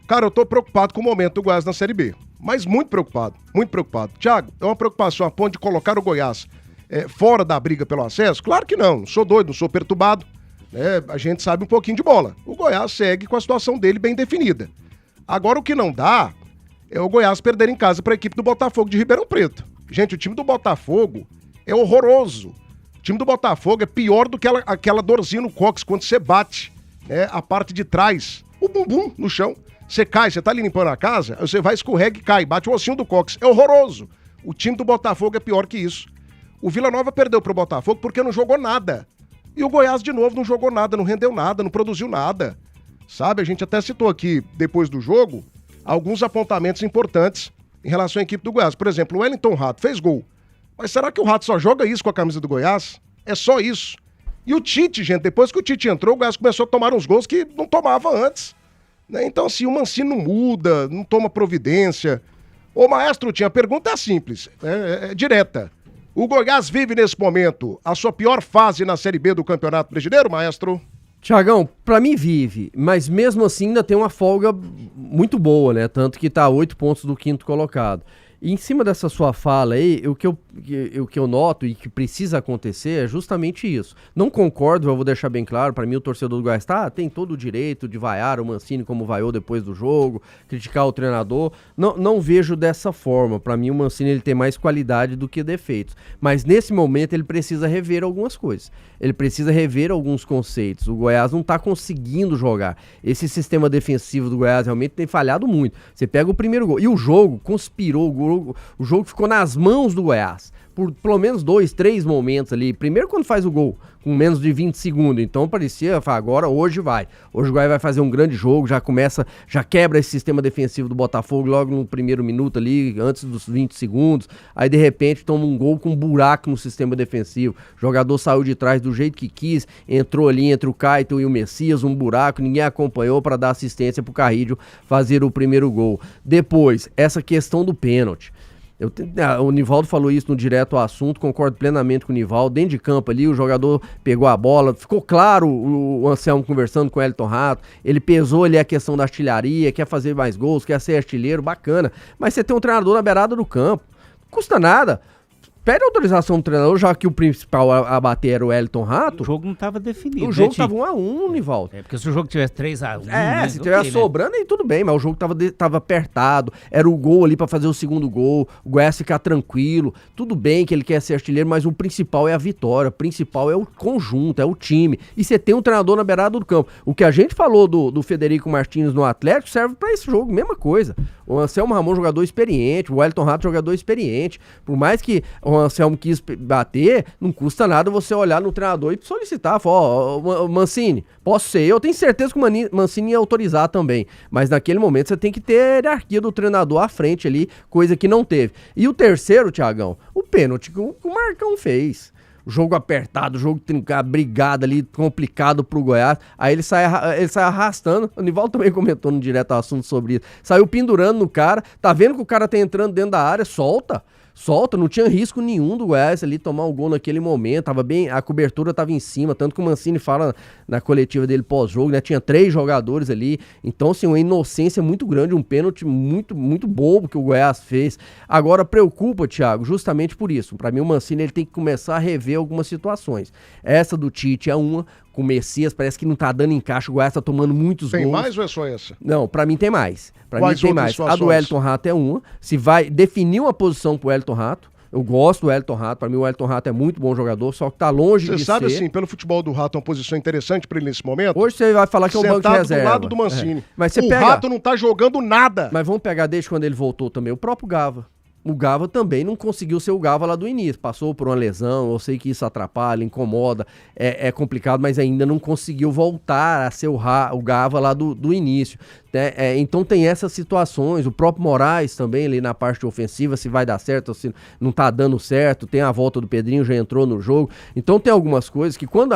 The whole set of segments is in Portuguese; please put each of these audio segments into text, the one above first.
Cara, eu tô preocupado com o momento do Goiás na Série B. Mas muito preocupado, muito preocupado. Thiago, é uma preocupação a ponto de colocar o Goiás fora da briga pelo acesso? Claro que não sou doido, não sou perturbado. A gente sabe um pouquinho de bola. O Goiás segue com a situação dele bem definida. Agora o que não dá é o Goiás perder em casa para a equipe do Botafogo de Ribeirão Preto. Gente, o time do Botafogo é horroroso. O time do Botafogo é pior do que aquela dorzinha no cóccix quando você bate a parte de trás, o bumbum no chão. Você cai, você tá ali limpando a casa, você vai, escorrega e cai, bate o ossinho do cóccix. É horroroso. O time do Botafogo é pior que isso. O Vila Nova perdeu pro Botafogo porque não jogou nada. E o Goiás, de novo, não jogou nada, não rendeu nada, não produziu nada. Sabe, a gente até citou aqui, depois do jogo, alguns apontamentos importantes em relação à equipe do Goiás. Por exemplo, o Wellington Rato fez gol. Mas será que o Rato só joga isso com a camisa do Goiás? É só isso. E o Tite, gente, depois que o Tite entrou, o Goiás começou a tomar uns gols que não tomava antes. Então, assim, o Mancini não muda, não toma providência. Ô, maestro, a pergunta é simples, é direta. O Goiás vive, nesse momento, a sua pior fase na Série B do Campeonato Brasileiro, maestro? Tiagão, pra mim vive, mas mesmo assim ainda tem uma folga muito boa, né? Tanto que tá a 8 pontos do quinto colocado. E em cima dessa sua fala aí, o que eu noto e que precisa acontecer é justamente isso. Não concordo, eu vou deixar bem claro, para mim o torcedor do Goiás tem todo o direito de vaiar o Mancini como vaiou depois do jogo, criticar o treinador. Não vejo dessa forma. Para mim o Mancini ele tem mais qualidade do que defeitos. Mas nesse momento ele precisa rever algumas coisas. Ele precisa rever alguns conceitos. O Goiás não tá conseguindo jogar. Esse sistema defensivo do Goiás realmente tem falhado muito. Você pega o primeiro gol. E o jogo conspirou, o jogo ficou nas mãos do Goiás. Por pelo menos 2, 3 momentos ali. Primeiro quando faz o gol, com menos de 20 segundos. Então parecia, agora hoje vai. Hoje o Goiás vai fazer um grande jogo, já quebra esse sistema defensivo do Botafogo logo no primeiro minuto ali, antes dos 20 segundos. Aí de repente toma um gol com um buraco no sistema defensivo. O jogador saiu de trás do jeito que quis, entrou ali entre o Caito e o Messias, um buraco, ninguém acompanhou para dar assistência pro Carrillo fazer o primeiro gol. Depois, essa questão do pênalti. O Nivaldo falou isso no Direto ao Assunto, concordo plenamente com o Nivaldo. Dentro de campo ali, o jogador pegou a bola, ficou claro o Anselmo conversando com o Wellington Rato, ele pesou ali a questão da artilharia, quer fazer mais gols, quer ser artilheiro, bacana. Mas você tem um treinador na beirada do campo, não custa nada. Pede autorização do treinador, já que o principal a bater era o Wellington Rato. O jogo não estava definido. O jogo estava 1-1, Nivaldo. Porque se o jogo tivesse 3-1... se tivesse sobrando, aí tudo bem, mas o jogo tava apertado, era o gol ali para fazer o segundo gol, o Goiás ficar tranquilo. Tudo bem que ele quer ser artilheiro, mas o principal é a vitória, o principal é o conjunto, é o time. E você tem um treinador na beirada do campo. O que a gente falou do Federico Martins no Atlético serve para esse jogo, mesma coisa. O Anselmo Ramon, jogador experiente, o Wellington Rato, jogador experiente. Por mais que o Anselmo quis bater, não custa nada você olhar no treinador e solicitar. Falar, Mancini, posso ser eu? Tenho certeza que o Mancini ia autorizar também. Mas naquele momento você tem que ter a hierarquia do treinador à frente ali, coisa que não teve. E o terceiro, Thiagão, o pênalti que o Marcão fez. Jogo apertado, jogo trincado, brigado ali, complicado pro Goiás. Aí ele sai arrastando. O Nivaldo também comentou no Direto ao Assunto sobre isso. Saiu pendurando no cara. Tá vendo que o cara tá entrando dentro da área? Solta, não tinha risco nenhum do Goiás ali tomar um gol naquele momento, tava bem, a cobertura tava em cima, tanto que o Mancini fala na coletiva dele pós-jogo, né, tinha 3 jogadores ali, então assim, uma inocência muito grande, um pênalti muito, muito bobo que o Goiás fez. Agora preocupa, Thiago, justamente por isso, pra mim o Mancini ele tem que começar a rever algumas situações, essa do Tite é uma, com o Messias, parece que não tá dando encaixe, o Goiás tá tomando muitos gols. Tem mais ou é só essa? Não, pra mim tem mais. Quais tem mais. A do Wellington Rato é uma. Se vai definir uma posição pro Wellington Rato, eu gosto do Wellington Rato, pra mim o Wellington Rato é muito bom jogador, só que tá longe de ser... Você sabe, assim, pelo futebol do Rato é uma posição interessante pra ele nesse momento? Hoje você vai falar que é um banco de reserva. Sentado do lado do Mancini. Mas você o Rato não tá jogando nada. Mas vamos pegar desde quando ele voltou também, o próprio Gava. O Gava também não conseguiu ser o Gava lá do início, passou por uma lesão, eu sei que isso atrapalha, incomoda, é complicado, mas ainda não conseguiu voltar a ser o Gava lá do início. Né? Então tem essas situações, o próprio Moraes também ali na parte ofensiva, se vai dar certo ou se não tá dando certo, tem a volta do Pedrinho, já entrou no jogo, então tem algumas coisas que quando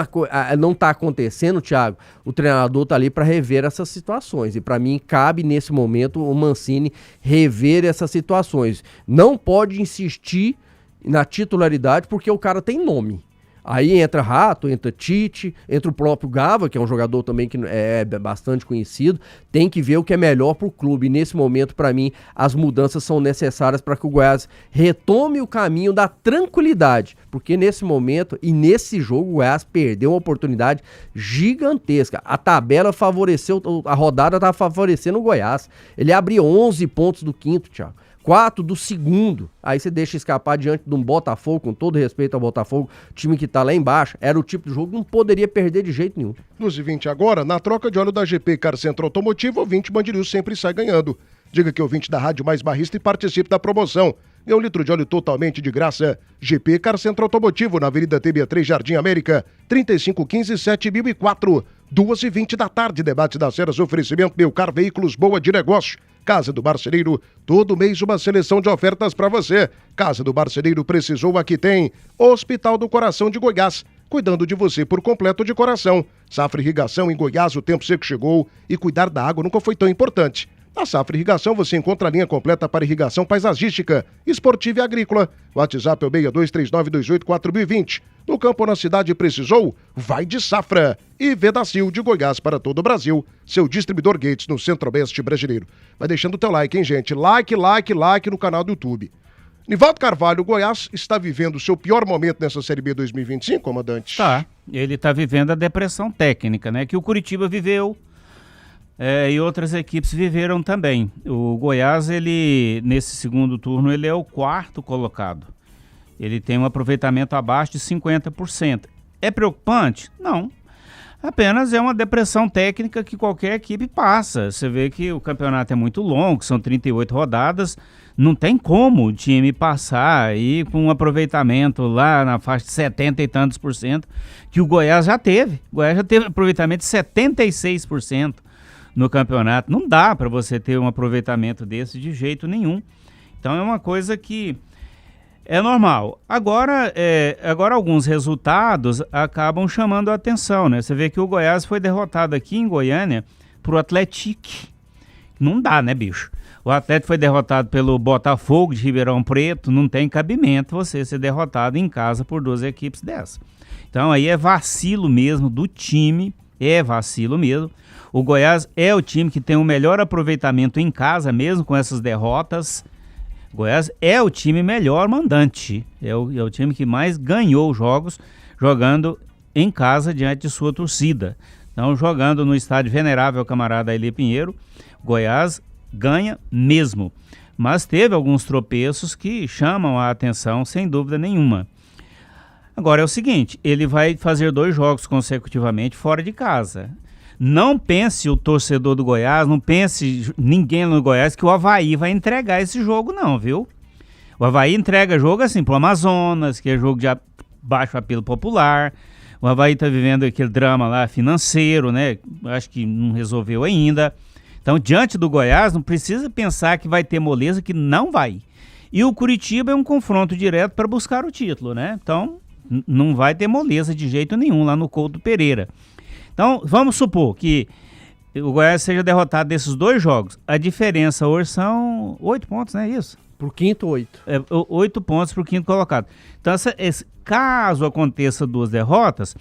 não tá acontecendo, Thiago, o treinador tá ali para rever essas situações, e para mim cabe nesse momento o Mancini rever essas situações. Não pode insistir na titularidade porque o cara tem nome. Aí entra Rato, entra Tite, entra o próprio Gava, que é um jogador também que é bastante conhecido. Tem que ver o que é melhor pro clube. E nesse momento, para mim, as mudanças são necessárias para que o Goiás retome o caminho da tranquilidade. Porque nesse momento e nesse jogo, o Goiás perdeu uma oportunidade gigantesca. A tabela favoreceu, a rodada tá favorecendo o Goiás. Ele abriu 11 pontos do quinto, Thiago. 4 do segundo, aí você deixa escapar diante de um Botafogo, com todo respeito ao Botafogo, time que tá lá embaixo, era o tipo de jogo que não poderia perder de jeito nenhum. 12h20 agora, na troca de óleo da GP Car Centro Automotivo, o ouvinte Band News sempre sai ganhando. Diga que é ouvinte da Rádio Mais Barrista e participe da promoção. Ganha 1 litro de óleo totalmente de graça. GP Car Centro Automotivo, na Avenida TB3, Jardim América, 3515-7004. 2h20 da tarde, debate das Ceras, oferecimento Belcar Veículos, boa de negócio. Casa do Marceneiro, todo mês uma seleção de ofertas para você. Casa do Marceneiro, precisou, aqui tem. Hospital do Coração de Goiás, cuidando de você por completo de coração. Safra Irrigação em Goiás, o tempo seco chegou e cuidar da água nunca foi tão importante. Na Safra Irrigação você encontra a linha completa para irrigação paisagística, esportiva e agrícola. O WhatsApp é o 6239284020. No campo ou na cidade precisou? Vai de Safra. E Vedacil de Goiás para todo o Brasil. Seu distribuidor Gates no Centro-Oeste brasileiro. Vai deixando o teu like, hein, gente? Like no canal do YouTube. Nivaldo Carvalho, o Goiás está vivendo o seu pior momento nessa Série B 2025, comandante? Tá, ele está vivendo a depressão técnica, né? Que o Curitiba viveu e outras equipes viveram também. O Goiás, ele nesse segundo turno, ele é o 4º colocado. Ele tem um aproveitamento abaixo de 50%. É preocupante? Não. Apenas é uma depressão técnica que qualquer equipe passa. Você vê que o campeonato é muito longo, são 38 rodadas. Não tem como o time passar aí com um aproveitamento lá na faixa de 70 e tantos por cento que o Goiás já teve. O Goiás já teve aproveitamento de 76% no campeonato. Não dá para você ter um aproveitamento desse de jeito nenhum. Então é uma coisa que é normal. Agora alguns resultados acabam chamando a atenção, né? Você vê que o Goiás foi derrotado aqui em Goiânia pro Atlético. Não dá, né, bicho? O Atlético foi derrotado pelo Botafogo de Ribeirão Preto. Não tem cabimento você ser derrotado em casa por 2 equipes dessas. Então aí é vacilo mesmo do time. É vacilo mesmo. O Goiás é o time que tem o melhor aproveitamento em casa, mesmo com essas derrotas. Goiás é o time melhor mandante, é o time que mais ganhou jogos jogando em casa diante de sua torcida. Então, jogando no estádio Venerável Camarada Ailê Pinheiro, Goiás ganha mesmo. Mas teve alguns tropeços que chamam a atenção, sem dúvida nenhuma. Agora é o seguinte, ele vai fazer 2 jogos consecutivamente fora de casa. Não pense o torcedor do Goiás, não pense ninguém no Goiás que o Avaí vai entregar esse jogo não, viu? O Avaí entrega jogo assim pro Amazonas, que é jogo de baixo apelo popular. O Avaí tá vivendo aquele drama lá financeiro, né? Acho que não resolveu ainda. Então, diante do Goiás, não precisa pensar que vai ter moleza, que não vai. E o Curitiba é um confronto direto para buscar o título, né? Então, não vai ter moleza de jeito nenhum lá no Couto Pereira. Então, vamos supor que o Goiás seja derrotado desses 2 jogos. A diferença hoje são 8 pontos, não é isso? Pro quinto, 8. 8 pontos pro quinto colocado. Então, caso aconteça 2 derrotas,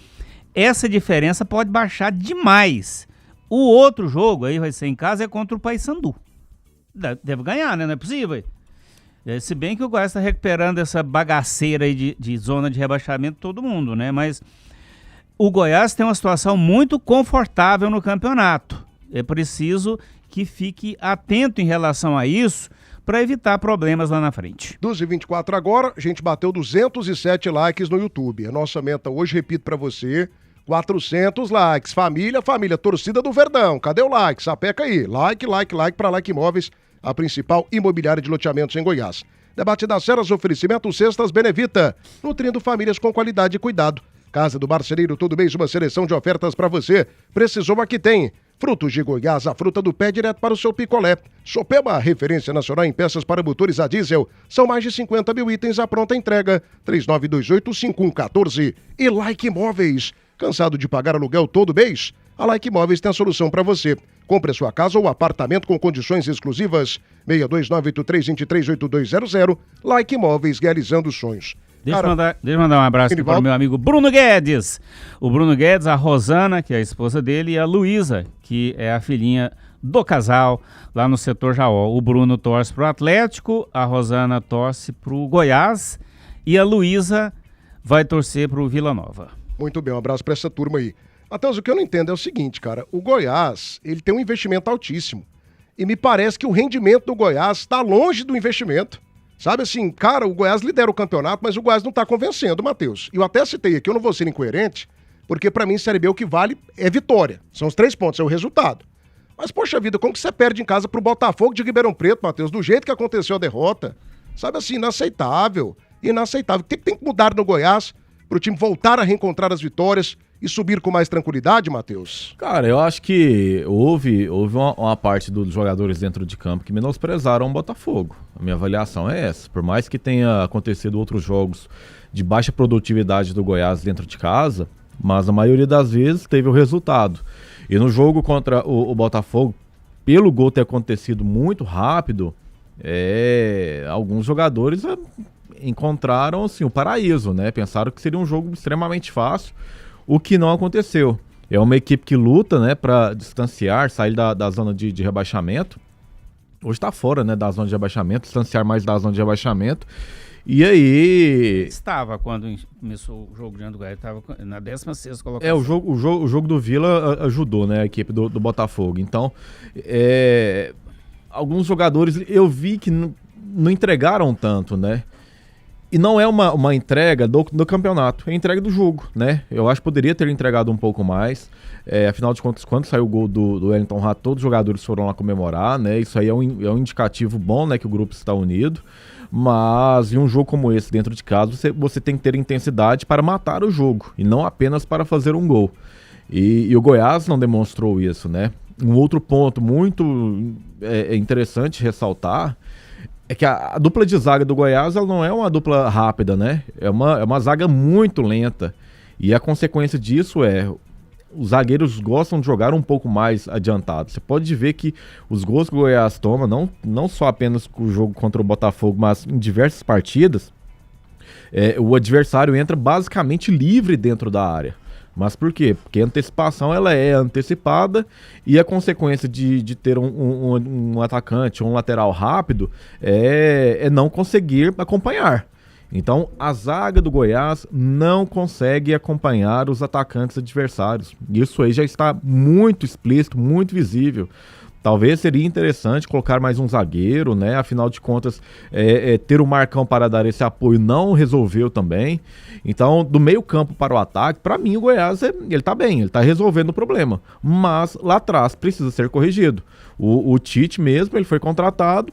essa diferença pode baixar demais. O outro jogo, aí vai ser em casa, é contra o Paysandu. Deve ganhar, né? Não é possível. Se bem que o Goiás está recuperando essa bagaceira aí de zona de rebaixamento todo mundo, né? Mas o Goiás tem uma situação muito confortável no campeonato. É preciso que fique atento em relação a isso para evitar problemas lá na frente. 12h24 agora, a gente bateu 207 likes no YouTube. A nossa meta hoje, repito para você, 400 likes. Família, torcida do Verdão. Cadê o like? Sapeca aí. Like para Like Imóveis, a principal imobiliária de loteamentos em Goiás. Debate das Ceras, oferecimento Cestas Benevita, nutrindo famílias com qualidade e cuidado. Casa do Marceneiro, todo mês uma seleção de ofertas para você. Precisou, aqui tem. Frutos de Goiás, a fruta do pé direto para o seu picolé. Sopema, referência nacional em peças para motores a diesel. São mais de 50 mil itens à pronta entrega. 3928-5114. E Like Imóveis. Cansado de pagar aluguel todo mês? A Like Imóveis tem a solução para você. Compre a sua casa ou apartamento com condições exclusivas. 62983238200. Like Imóveis, realizando sonhos. Deixa eu mandar um abraço aqui para o meu amigo Bruno Guedes. O Bruno Guedes, a Rosana, que é a esposa dele, e a Luísa, que é a filhinha do casal lá no setor Jaó. O Bruno torce para o Atlético, a Rosana torce para o Goiás e a Luísa vai torcer para o Vila Nova. Muito bem, um abraço para essa turma aí. Matheus, o que eu não entendo é o seguinte, cara, o Goiás, ele tem um investimento altíssimo e me parece que o rendimento do Goiás está longe do investimento. Sabe assim, cara, o Goiás lidera o campeonato, mas o Goiás não tá convencendo, Matheus. E eu até citei aqui, eu não vou ser incoerente, porque pra mim, Série B, o que vale é vitória. São os 3 pontos, é o resultado. Mas, poxa vida, como que você perde em casa pro Botafogo de Ribeirão Preto, Matheus, do jeito que aconteceu a derrota? Sabe assim, inaceitável. Inaceitável. O que tem que mudar no Goiás pro time voltar a reencontrar as vitórias e subir com mais tranquilidade, Matheus? Cara, eu acho que houve uma parte dos jogadores dentro de campo que menosprezaram o Botafogo. A minha avaliação é essa. Por mais que tenha acontecido outros jogos de baixa produtividade do Goiás dentro de casa, mas a maioria das vezes teve o resultado. E no jogo contra o Botafogo, pelo gol ter acontecido muito rápido, alguns jogadores encontraram assim, o paraíso, né? Pensaram que seria um jogo extremamente fácil, o que não aconteceu. É uma equipe que luta, né, para distanciar, sair da zona de rebaixamento. Hoje está fora, né, da zona de rebaixamento, distanciar mais da zona de rebaixamento. E aí... Estava quando começou o jogo diante do Goiás, estava na 16ª colocação. O jogo do Vila ajudou, né, a equipe do Botafogo. Então, alguns jogadores eu vi que não entregaram tanto, né? E não é uma entrega do campeonato, é entrega do jogo, né? Eu acho que poderia ter entregado um pouco mais. Afinal de contas, quando saiu o gol do Wellington Rato, todos os jogadores foram lá comemorar, né? Isso aí é um indicativo bom, né? Que o grupo está unido. Mas em um jogo como esse, dentro de casa, você tem que ter intensidade para matar o jogo e não apenas para fazer um gol. E o Goiás não demonstrou isso, né? Um outro ponto muito interessante ressaltar é que a dupla de zaga do Goiás ela não é uma dupla rápida, né? É uma zaga muito lenta. E a consequência disso os zagueiros gostam de jogar um pouco mais adiantado. Você pode ver que os gols que o Goiás toma, não só apenas com o jogo contra o Botafogo, mas em diversas partidas, o adversário entra basicamente livre dentro da área. Mas por quê? Porque a antecipação ela é antecipada e a consequência de ter um atacante ou um lateral rápido é não conseguir acompanhar. Então a zaga do Goiás não consegue acompanhar os atacantes adversários. Isso aí já está muito explícito, muito visível. Talvez seria interessante colocar mais um zagueiro, né? Afinal de contas, ter o Marcão para dar esse apoio não resolveu também. Então, do meio campo para o ataque, para mim o Goiás, ele tá bem, ele tá resolvendo o problema. Mas lá atrás precisa ser corrigido. O Tite mesmo, ele foi contratado,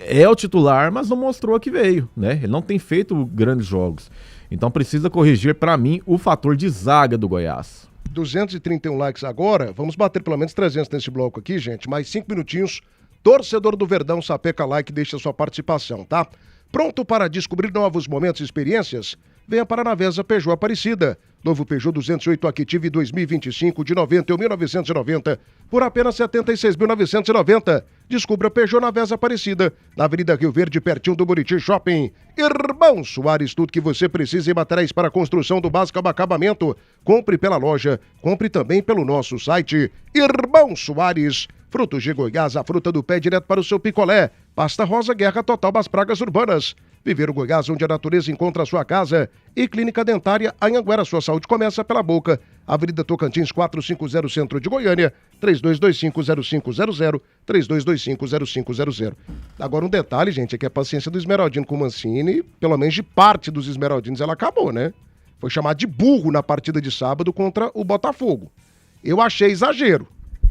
é o titular, mas não mostrou que veio, né? Ele não tem feito grandes jogos. Então precisa corrigir, para mim, o fator de zaga do Goiás. 231 likes agora, vamos bater pelo menos 300 nesse bloco aqui, gente, mais 5 minutinhos, torcedor do Verdão, sapeca like, deixa sua participação, tá? Pronto para descobrir novos momentos e experiências? Venha para a Navesa Peugeot Aparecida, novo Peugeot 208 Active 2025 de 91.990 por apenas 76.990. Descubra Peugeot Navesa Aparecida, na Avenida Rio Verde, pertinho do Buriti Shopping. Irmão Soares, tudo que você precisa em materiais para a construção do básico ao acabamento. Compre pela loja, compre também pelo nosso site. Irmão Soares, frutos de Goiás, a fruta do pé direto para o seu picolé. Pasta Rosa, guerra total das pragas urbanas. Viver o Goiás, onde a natureza encontra a sua casa. E Clínica Dentária Anhanguera, sua saúde começa pela boca. Avenida Tocantins 450, Centro de Goiânia, 3225-0500, 3225-0500. Agora um detalhe, gente, é que a paciência do Esmeraldino com o Mancini, pelo menos de parte dos Esmeraldinos, ela acabou, né? Foi chamado de burro na partida de sábado contra o Botafogo. Eu achei exagero,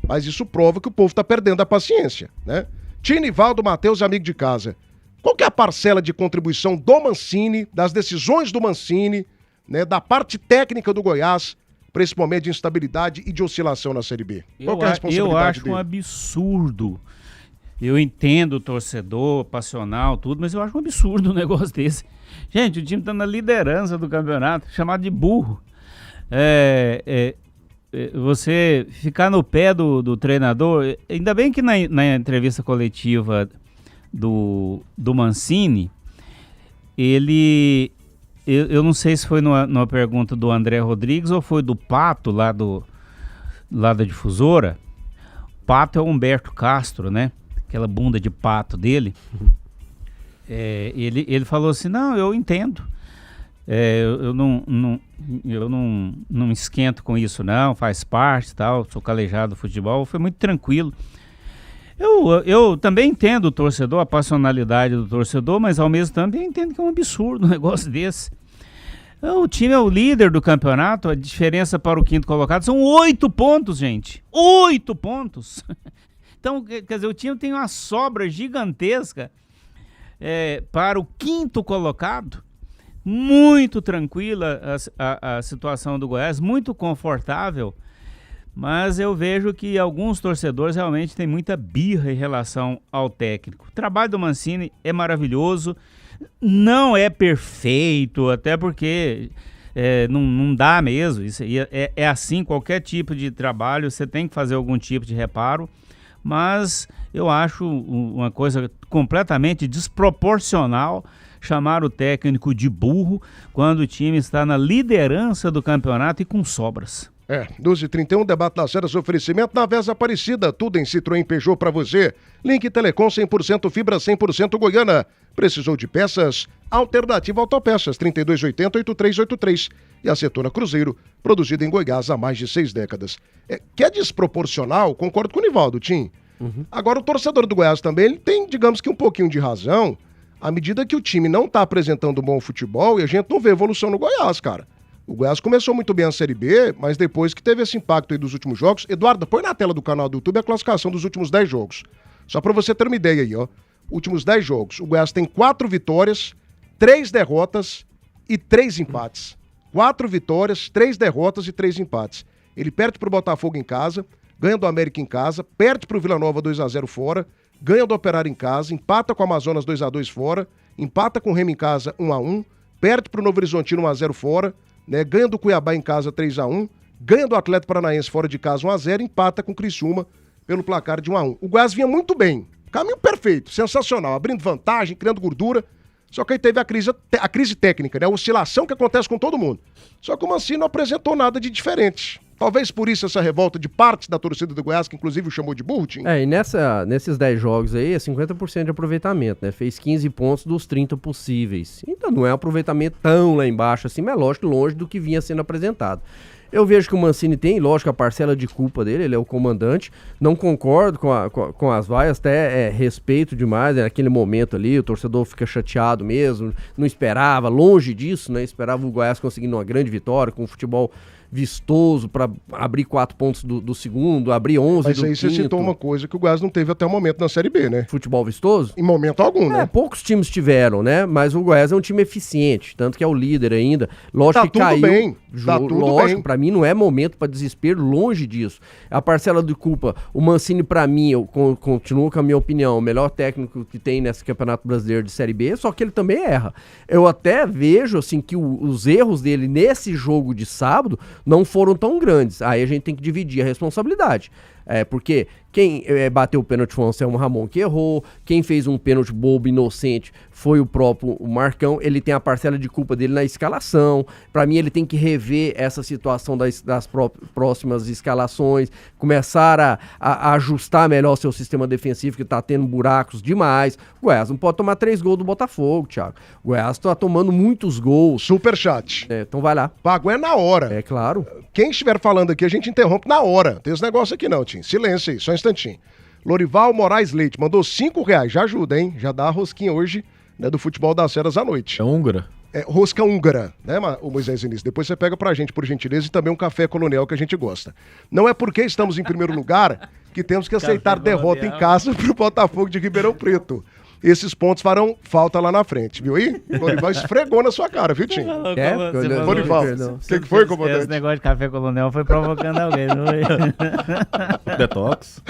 mas isso prova que o povo tá perdendo a paciência, né? Tinivaldo Matheus, amigo de casa. Qual que é a parcela de contribuição do Mancini, das decisões do Mancini, né, da parte técnica do Goiás, para esse momento de instabilidade e de oscilação na Série B? Qual que é a responsabilidade Eu acho dele? Um absurdo. Eu entendo o torcedor, passional, tudo, mas eu acho um absurdo um negócio desse. Gente, o time está na liderança do campeonato, chamado de burro. Você ficar no pé do treinador, ainda bem que na entrevista coletiva do Mancini, eu não sei se foi numa pergunta do André Rodrigues ou foi do Pato, lá da Difusora. Pato é o Humberto Castro, né? Aquela bunda de pato dele. Ele falou assim, não, eu entendo. Eu não me esquento com isso, não, faz parte, tal, sou calejado do futebol, foi muito tranquilo. Eu também entendo o torcedor, a passionalidade do torcedor, mas ao mesmo tempo eu entendo que é um absurdo um negócio desse. O time é o líder do campeonato, a diferença para o quinto colocado são 8 pontos, gente. 8 pontos! Então, quer dizer, o time tem uma sobra gigantesca para o quinto colocado. Muito tranquila a situação do Goiás, muito confortável. Mas eu vejo que alguns torcedores realmente têm muita birra em relação ao técnico. O trabalho do Mancini é maravilhoso, não é perfeito, até porque não dá mesmo. Isso é assim, qualquer tipo de trabalho, você tem que fazer algum tipo de reparo. Mas eu acho uma coisa completamente desproporcional chamar o técnico de burro quando o time está na liderança do campeonato e com sobras. 12h31, debate nas Feras, oferecimento na Vesa Aparecida, tudo em Citroën Peugeot para você. Link Telecom 100% fibra, 100% Goiânia. Precisou de peças? Alternativa Autopeças, 3280-8383. E a Acetona Cruzeiro, produzida em Goiás há mais de 6 décadas. Que é desproporcional, concordo com o Nivaldo, Tim. Agora o torcedor do Goiás também, ele tem, digamos que um pouquinho de razão, à medida que o time não está apresentando um bom futebol e a gente não vê evolução no Goiás, cara. O Goiás começou muito bem a Série B, mas depois que teve esse impacto aí dos últimos jogos... Eduardo, põe na tela do canal do YouTube a classificação dos últimos 10 jogos. Só pra você ter uma ideia aí, ó. Últimos 10 jogos. O Goiás tem 4 vitórias, 3 derrotas e 3 empates. 4 vitórias, 3 derrotas e 3 empates. Ele perde pro Botafogo em casa, ganha do América em casa, perde pro Vila Nova 2-0 fora, ganha do Operário em casa, empata com o Amazonas 2-2 fora, empata com o Remo em casa 1-1, perde pro Novo Horizontino 1-0 fora, né, ganha do Cuiabá em casa 3-1, ganha do Atlético Paranaense fora de casa 1-0, empata com o Criciúma pelo placar de 1-1. O Goiás vinha muito bem, caminho perfeito, sensacional, abrindo vantagem, criando gordura, só que aí teve a crise técnica, né, a oscilação que acontece com todo mundo. Só que o Mancini não apresentou nada de diferente. Talvez por isso essa revolta de parte da torcida do Goiás, que inclusive o chamou de burro, Tim. E nesses 10 jogos aí é 50% de aproveitamento, né? Fez 15 pontos dos 30 possíveis. Então não é um aproveitamento tão lá embaixo assim, mas lógico, longe do que vinha sendo apresentado. Eu vejo que o Mancini tem, lógico, a parcela de culpa dele, ele é o comandante. Não concordo com as vaias, até respeito demais, naquele momento ali, o torcedor fica chateado mesmo, não esperava, longe disso, né? Esperava o Goiás conseguindo uma grande vitória, com o futebol vistoso para abrir 4 pontos do segundo, abrir 11 do quinto. Mas aí você citou uma coisa que o Goiás não teve até o momento na Série B, né? Futebol vistoso? Em momento algum, né? Poucos times tiveram, né? Mas o Goiás é um time eficiente, tanto que é o líder ainda. Lógico que caiu. Tá tudo lógico, bem. Pra mim não é momento pra desespero, longe disso. A parcela de culpa, o Mancini pra mim, eu continuo com a minha opinião, o melhor técnico que tem nesse Campeonato Brasileiro de Série B, só que ele também erra. Eu até vejo, assim, que os erros dele nesse jogo de sábado não foram tão grandes. Aí a gente tem que dividir a responsabilidade. Porque quem bateu o pênalti foi o Anselmo Ramon, que errou. Quem fez um pênalti bobo, inocente, foi o próprio Marcão. Ele tem a parcela de culpa dele na escalação. Pra mim, ele tem que rever essa situação das próximas escalações, começar a ajustar melhor seu sistema defensivo, que tá tendo buracos demais. O Goiás não pode tomar 3 gols do Botafogo, Thiago. O Goiás tá tomando muitos gols. Superchat. Então vai lá. Pago na hora. É claro. Quem estiver falando aqui, a gente interrompe na hora. Tem esse negócio aqui não, Tim. Silêncio aí, só um instantinho. Lorival Moraes Leite mandou R$5. Já ajuda, hein? Já dá a rosquinha hoje, né, do futebol das Feras à noite. É húngara? Rosca húngara, né, o Moisés Início? Depois você pega pra gente, por gentileza, e também um café colonial que a gente gosta. Não é porque estamos em primeiro lugar que temos que aceitar derrota em casa pro Botafogo de Ribeirão Preto. Esses pontos farão falta lá na frente, viu aí? Lorival esfregou na sua cara, viu, Tim? Lorival, o que foi, comandante? Esse negócio de café colonial foi provocando alguém, não foi? Detox.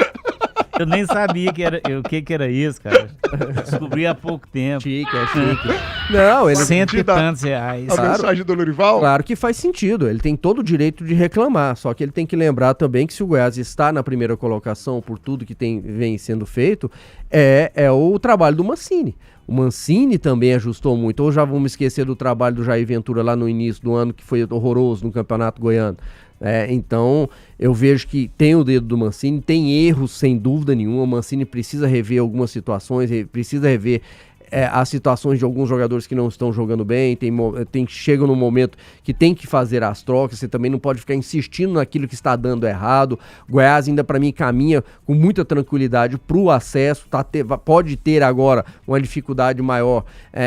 Eu nem sabia o que era isso, cara. Descobri há pouco tempo. Chique. Não, ele... 100 e tantos reais. A mensagem do Lorival? Claro que faz sentido, ele tem todo o direito de reclamar, só que ele tem que lembrar também que se o Goiás está na primeira colocação por tudo que vem sendo feito, é o trabalho do Mancini. O Mancini também ajustou muito, ou já vamos esquecer do trabalho do Jair Ventura lá no início do ano, que foi horroroso no Campeonato Goiano. Então, eu vejo que tem o dedo do Mancini, tem erros sem dúvida nenhuma, o Mancini precisa rever algumas situações, precisa rever as situações de alguns jogadores que não estão jogando bem, chegam no momento que tem que fazer as trocas, você também não pode ficar insistindo naquilo que está dando errado. O Goiás ainda para mim caminha com muita tranquilidade para o acesso, pode ter agora uma dificuldade maior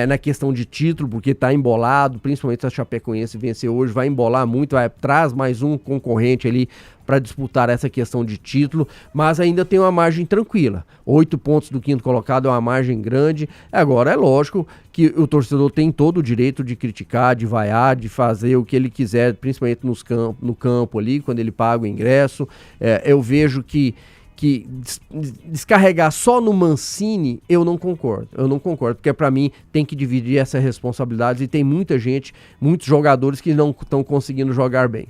na questão de título, porque está embolado, principalmente se a Chapecoense vencer hoje, vai embolar muito, traz mais um concorrente ali para disputar essa questão de título, mas ainda tem uma margem tranquila. 8 pontos do quinto colocado é uma margem grande. Agora, é lógico que o torcedor tem todo o direito de criticar, de vaiar, de fazer o que ele quiser, principalmente no campo ali, quando ele paga o ingresso. Eu vejo que descarregar só no Mancini, eu não concordo, porque para mim tem que dividir essa responsabilidade e tem muita gente, muitos jogadores que não estão conseguindo jogar bem.